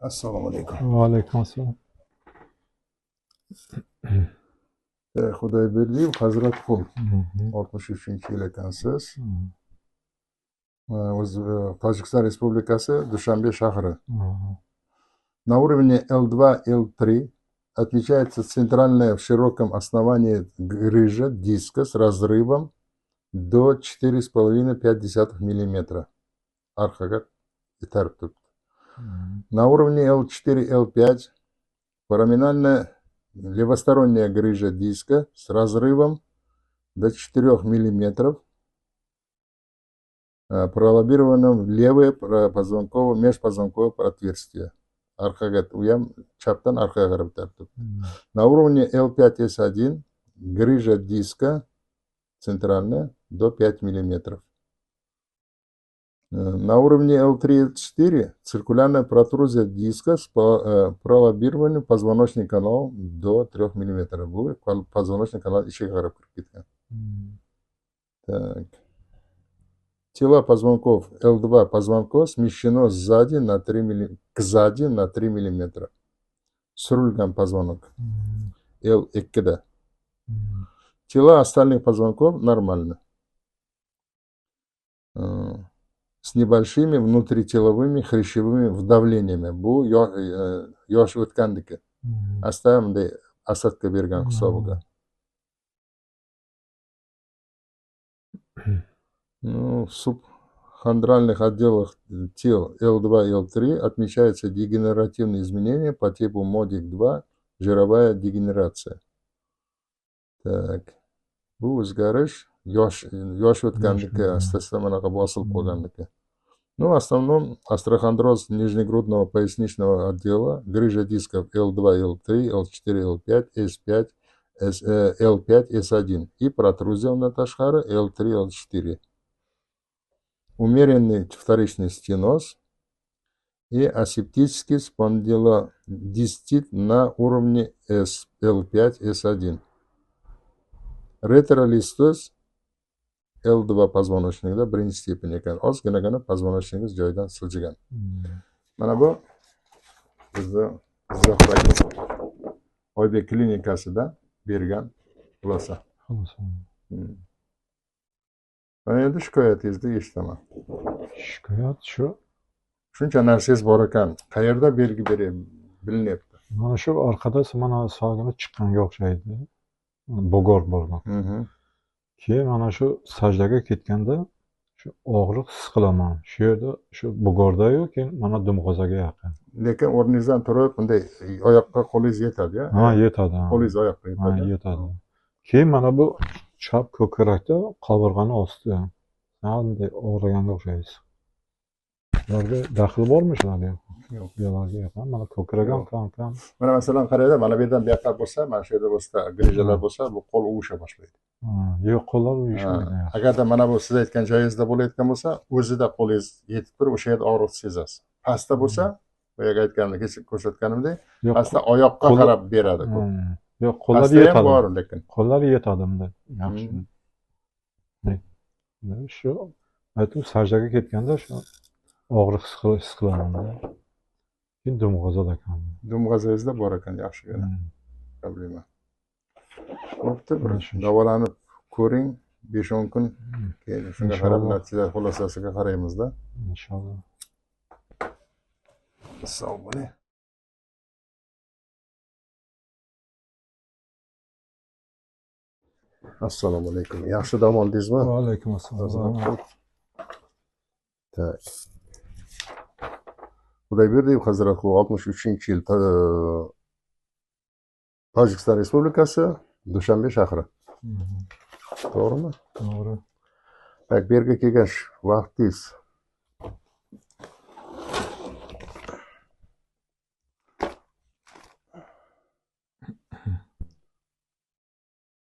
Assalomu alaykum. Va alaykum assalom. Xudoyberdiyev Hazratqul 63-yil ekansiz. Tojikiston Respublikasi Dushanbe shahri. На уровне L2, L3 отмечается центральная в широком основании грыжа диска с разрывом до 4,5-5 мм. Архагат и тарптук. На уровне L4, L5 фораминальная левосторонняя грыжа диска с разрывом до 4 мм, пролоббированным в левое межпозвонковое отверстие. Архагат уям чаптан архагараб тартуп. На уровне L5S1 грыжа диска центральная до 5 мм. На уровне L3-L4 циркулярная протрузия диска с пролоббированием позвоночный канал до 3 мм. Будет позвоночный канал еще гараб кирпитка. Так. Тело позвонков L2 позвонков смещено сзади на 3 мм. Срульган позвонок L2. Тела остальных позвонков нормально. С небольшими внутрителовыми хрящевыми вдавлениями. Бу yosh o'tgandiki. Оставим де осадка берген hisobiga. В субхондральных отделах тел L2 и L3 отмечаются дегенеративные изменения по типу MODIC-2, жировая дегенерация. Так. Bu o'zgarish yosh o'tgandiki, asta-asta bosilib qolgandiki. Ну, в основном острохондроз нижнегрудного поясничного отдела, грыжа дисков L2, L3, L4, L5, S5, L5, S1 и протрузия наташхара L3, L4. Умеренный вторичный стеноз и асептический спондилодистит на уровне L5, S1. Retrolistoz L2 позвоночникda birinchi stepен ekan. Ozginagina позвоночниgingiz joyidan siljigan. Mana bu bizni Oybek klinikasida bergan xulosa. Mana endi shikoyatingizni eshitaman. Shikoyat shu. Shuncha narsangiz bor ekan. Qayerda belgi bilinyapti? Mana shu orqada mana sog'inib chiqqanga o'xshaydi. Bogor bo'lgan. Keyin mana shu sajdaga ketganda shu og'riq his qilaman. Shu yerda shu bogorda-yu, keyin mana dumg'azaga yaqin. Lekin o'rningizdan turib, bunday oyoqqa qo'lingiz yetadi-ya? Ha, yetadi. Qo'lingiz oyoqqa yetadi. Ha, yetadi. Keyin mana bu chap ko'krakda qovurg'ani osti. Bunday og'riganga o'xshaysiz. Ularga daxli bormi shularga? Yo'q. Bularga yo'q. Mana ko'kragim kam. Mana masalan qarayda, mana bu yerdan bu yoqqa bo'lsa, mana shu yerda bo'lsa, grijalar bo'lsa, bu qo'l uvusha boshlaydi. Yo'q, qo'llar uyushmaydi. Agarda mana bu siz aytgan joyingizda bo'layotgan bo'lsa, o'zida qo'lingiz yetib turib, o'sha yerda og'riqni sezasiz. Pastda bo'lsa, boyaga aytganimdek, ko'rsatganimdek, pastda oyoqqa qarab beradi. Yo'q, qo'llar yetadi. Bor lekin. Qo'llar yetadi unda. Yaxshi. Shu aytib sajdaga ketganda shu og'riq his qilaman. Keyin dumg'azada ekan. Dumg'azangizda bor ekan, yaxshigina. Problema. Bo'pti, davolanib ko'ring, 5-10 kun. Keyin shunga qarab natija xulosasiga qaraymiz-da. Inshaalloh. Assalomu alaykum. Assalomu alaykum. Yaxshi dam oldingizmi? Va alaykum assalom. Tak. Xudoyberdiyev Hazratqul 63-yil Tojikiston Respublikasi Dushanbe shahri. To'g'rimi? To'g'ri. Tak, bu yerga kelgan vaqtingiz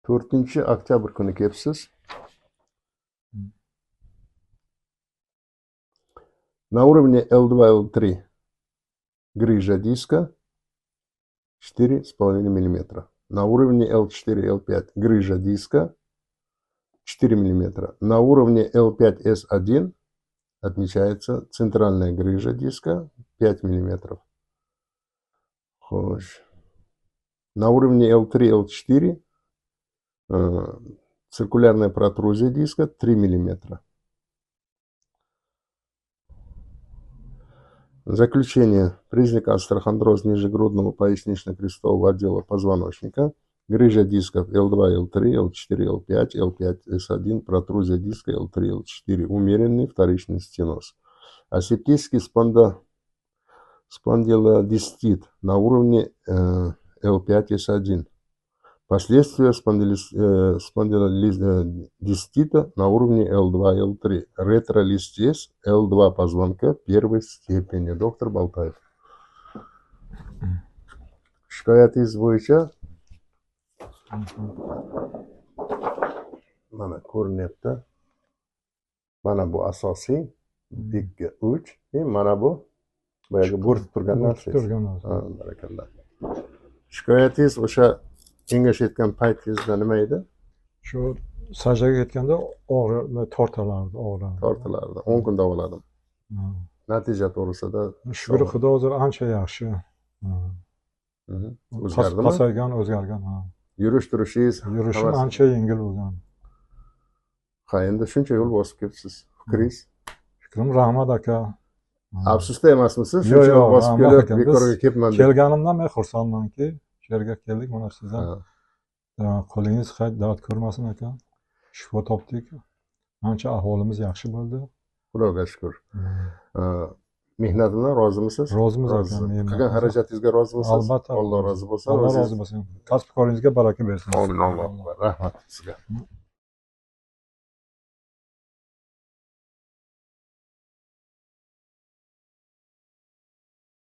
to'rtinchi oktyabr kuni kelibsiz. На уровне L2-L3 грыжа диска 4,5 мм. На уровне L4-L5 грыжа диска 4 мм. На уровне L5S1 отмечается центральная грыжа диска 5 мм. Xo'sh. На уровне L3, L4 циркулярная протрузия диска 3 мм. Заключение. Признак остеохондроз нижегрудного пояснично-крестового отдела позвоночника. Грыжа дисков L2, L3, L4, L5, L5, S1, протрузия диска L3, L4, умеренный вторичный стеноз. Асептический спондилодистит на уровне L5, S1. Последствия спондилодистита на уровне L2, L3. Ретролистез L2 позвонка первой степени. Доктор Балтаев. Shikoyatingiz bo'yicha mana ko'rinyapti. Mana bu asosiy 2, 3. Mana bu boyagi bo'rtib turgan narsangiz. Barakalloh. Shikoyatingiz o'sha kengashayotgan paytingizda nima edi? Shu sajdaga ketganda og'riq tortalardi, og'riq. Tortilardi. 10 kun davoladim. Natija to'g'risida Shukr Xudo o'zi ancha yaxshi. o'zgardimi? O'zgargan. Yurish turishingiz Yurishim ancha yengil bo'lgan. Ha, endi shuncha yo'l bosib kelibsiz. Fikringiz? Fikrim rahmat aka. Afsusda emasmisiz? Shuncha yo'l bosib kelib, bekorga kelibman deb. Kelganimdan men xursandmanki, shu yerga keldik, mana sizdan. Qo'lingiz dard ko'rmasin aka. Shifo topdik. Ancha ahvolimiz yaxshi bo'ldi. Xudoga shukr. Mehnatimdan rozimisiz? Rozimiz aka. Qilgan xarajatingizga rozimisiz? Albatta. Alloh rozi bo'lsin. Alloh rozi bo'lsin. Kasb-koringizga baraka bersin. Amin. Alloh. Rahmat sizga.